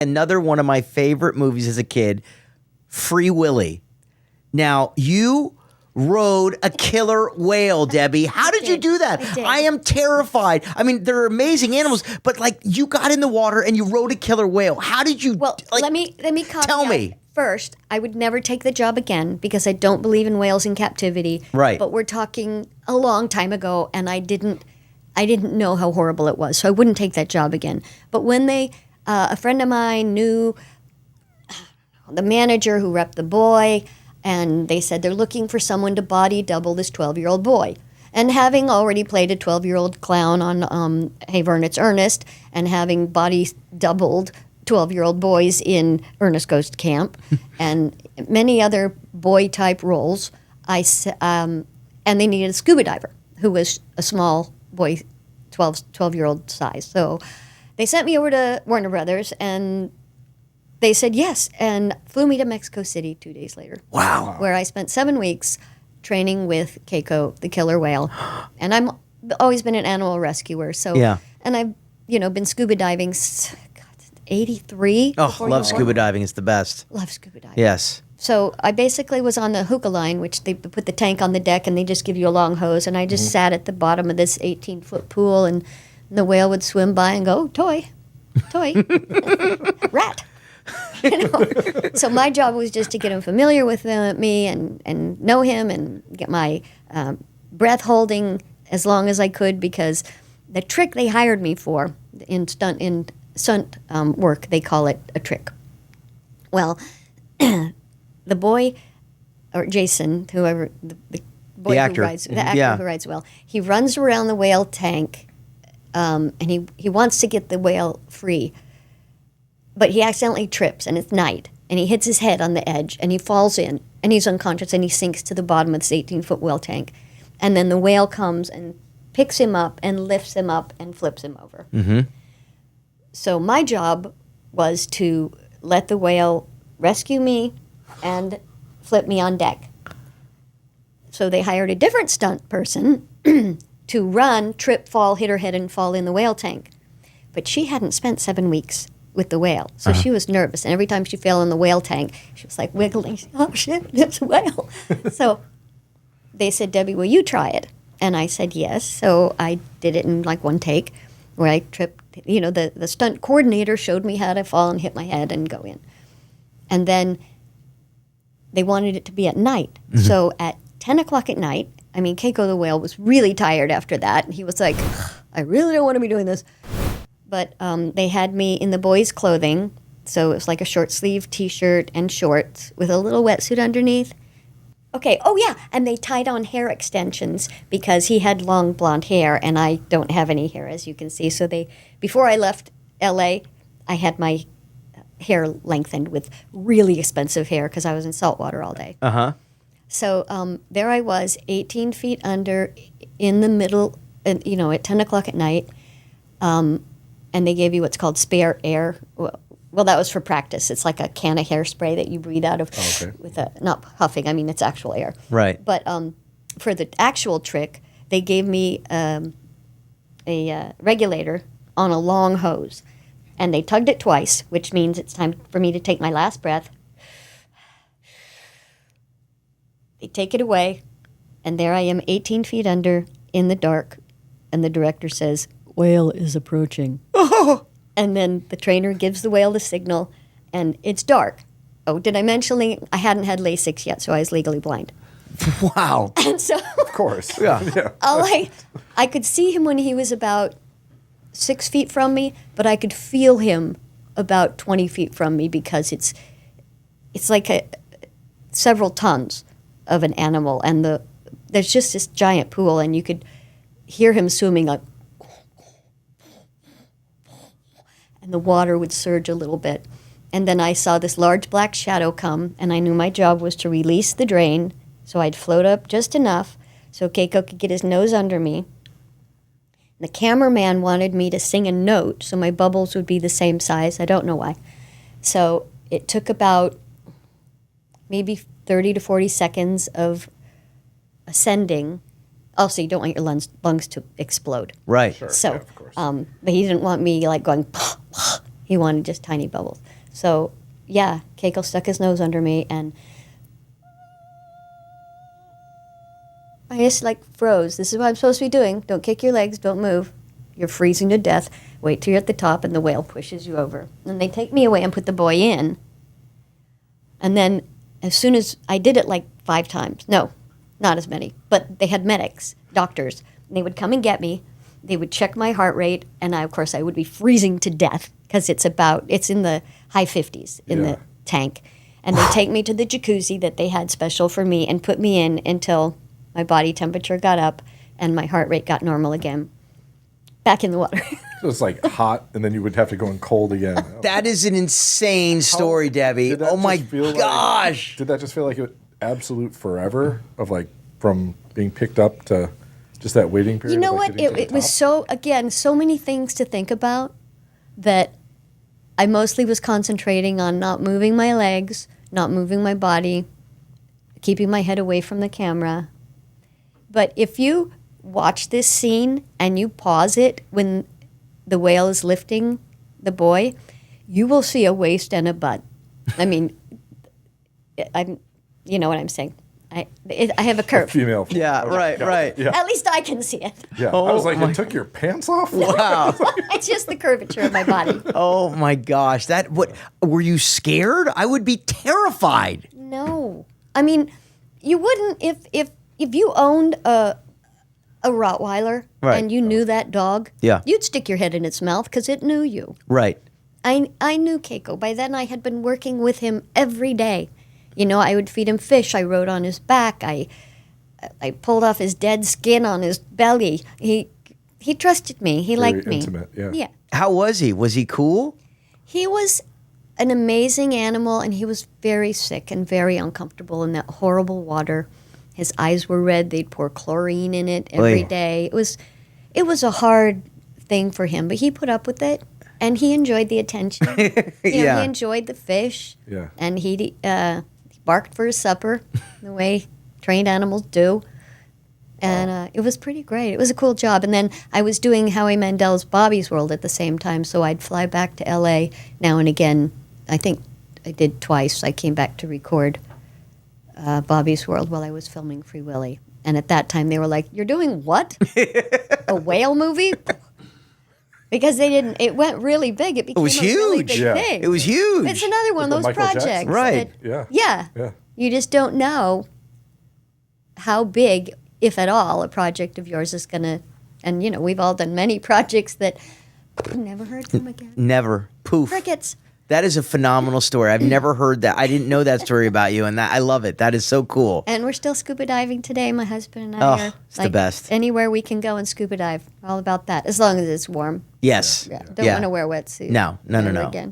another one of my favorite movies as a kid, Free Willy. Now, you rode a killer whale, Debbie. How did you do that? I did. I am terrified. I mean, they're amazing animals, but like you got in the water and you rode a killer whale. How did you? Well, like, let me caveat. tell me. First, I would never take the job again because I don't believe in whales in captivity. Right. But we're talking a long time ago, and I didn't know how horrible it was, so I wouldn't take that job again. But when a friend of mine knew the manager who repped the boy, and they said they're looking for someone to body double this 12-year-old boy. And having already played a 12-year-old clown on Hey Vern, It's Ernest, and having body doubled 12-year-old boys in Ernest Goes to Camp and many other boy-type roles, and they needed a scuba diver who was a small boy, 12-year-old size. So they sent me over to Warner Brothers, and they said yes, and flew me to Mexico City 2 days later. Wow. Where I spent 7 weeks training with Keiko, the killer whale. And I'm always been an animal rescuer. So, Yeah. And I've, been scuba diving 83. Oh, before love you were scuba born. diving. It's the best. Love scuba diving. Yes. So I basically was on the hookah line, which they put the tank on the deck and they just give you a long hose. And I just sat at the bottom of this 18-foot pool, and the whale would swim by and go, toy, rat. So my job was just to get him familiar with me and know him and get my breath holding as long as I could, because the trick they hired me for in stunt work, they call it a trick. Well, the boy, or Jason, whoever, the boy actor. who rides, the actor Yeah. who rides well, he runs around the whale tank, and he wants to get the whale free. But he accidentally trips, and it's night, and he hits his head on the edge, and he falls in, and he's unconscious, and he sinks to the bottom of this 18-foot whale tank. And then the whale comes and picks him up and lifts him up and flips him over. Mm-hmm. So my job was to let the whale rescue me and flip me on deck. So they hired a different stunt person to run, trip, fall, hit her head, and fall in the whale tank. But she hadn't spent 7 weeks with the whale. So she was nervous. And every time she fell in the whale tank, she was like wiggling. Oh, shit, it's a whale. So they said, Debbie, will you try it? And I said yes. So I did it in like one take where I tripped. The stunt coordinator showed me how to fall and hit my head and go in. And then they wanted it to be at night. Mm-hmm. So at 10 o'clock at night, Keiko the whale was really tired after that. And he was like, I really don't want to be doing this. But they had me in the boys' clothing, so it was like a short-sleeve T-shirt and shorts with a little wetsuit underneath. Okay, oh yeah, and they tied on hair extensions because he had long blonde hair, and I don't have any hair, as you can see. So before I left L.A., I had my hair lengthened with really expensive hair because I was in salt water all day. Uh-huh. So there I was, 18 feet under, in the middle, at 10 o'clock at night. And they gave you what's called spare air. Well, that was for practice. It's like a can of hairspray that you breathe out of with not puffing. It's actual air. Right. But for the actual trick, they gave me a regulator on a long hose. And they tugged it twice, which means it's time for me to take my last breath. They take it away, and there I am 18 feet under in the dark, and the director says, whale is approaching. And then the trainer gives the whale the signal, and it's dark. Oh, did I mention I hadn't had LASIK yet, so I was legally blind. Wow. And so, Of course. Yeah. I could see him when he was about 6 feet from me, but I could feel him about 20 feet from me because it's like several tons of an animal, and there's just this giant pool, and you could hear him swimming like, and the water would surge a little bit. And then I saw this large black shadow come, and I knew my job was to release the drain, so I'd float up just enough so Keiko could get his nose under me. The cameraman wanted me to sing a note so my bubbles would be the same size. I don't know why. So it took about maybe 30 to 40 seconds of ascending. Also, you don't want your lungs to explode. Right. Sure. So, Yeah, of course. but he didn't want me like going. He wanted just tiny bubbles. So, yeah, Keiko stuck his nose under me, and I just froze. This is what I'm supposed to be doing. Don't kick your legs. Don't move. You're freezing to death. Wait till you're at the top, and the whale pushes you over. And they take me away and put the boy in. And then as soon as I did it 5 times. No, not as many. But they had medics, doctors. And they would come and get me. They would check my heart rate. And I would be freezing to death because it's in the high 50s in the tank. And they take me to the jacuzzi that they had special for me and put me in until my body temperature got up and my heart rate got normal again. Back in the water. So it's hot, and then you would have to go in cold again. That is an insane story, Debbie. Oh my gosh! Did that just feel like it absolute forever of from being picked up to just that waiting period? You know what? It was so many things to think about that I mostly was concentrating on not moving my legs, not moving my body, keeping my head away from the camera. But if you watch this scene and you pause it when the whale is lifting the boy, you will see a waist and a butt. I mean, you know what I'm saying. I have a curve. Female. Yeah, right. Yeah. At least I can see it. Yeah. I was it took your pants off? Wow. It's just the curvature of my body. Oh my gosh. Were you scared? I would be terrified. No. I mean, you wouldn't if you owned a Rottweiler and you knew that dog, you'd stick your head in its mouth because it knew you. Right. I knew Keiko. By then I had been working with him every day. You know, I would feed him fish. I rode on his back. I pulled off his dead skin on his belly. He trusted me. He liked me. Intimate, yeah. How was he? Was he cool? He was an amazing animal, and he was very sick and very uncomfortable in that horrible water. His eyes were red. They'd pour chlorine in it every day. It was a hard thing for him, but he put up with it, and he enjoyed the attention. He enjoyed the fish. Yeah. And he barked for his supper, the way trained animals do. And it was pretty great. It was a cool job. And then I was doing Howie Mandel's Bobby's World at the same time, so I'd fly back to L.A. now and again. I think I did twice. I came back to record Bobby's World while I was filming Free Willy. And at that time, they were like, "You're doing what? A whale movie?" Because it went really big. It became was a really big huge. thing. It was huge. It's another one of those Michael projects. Jackson. Right. Yeah. You just don't know how big, if at all, a project of yours is going to. And, we've all done many projects that never heard from again. Never. Poof. Crickets. That is a phenomenal story. I've never heard that. I didn't know that story about you, and I love it. That is so cool. And we're still scuba diving today. My husband and I are. It's the best. Anywhere we can go and scuba dive. All about that. As long as it's warm. Yes. Yeah. Don't want to wear wetsuit. No. Never again.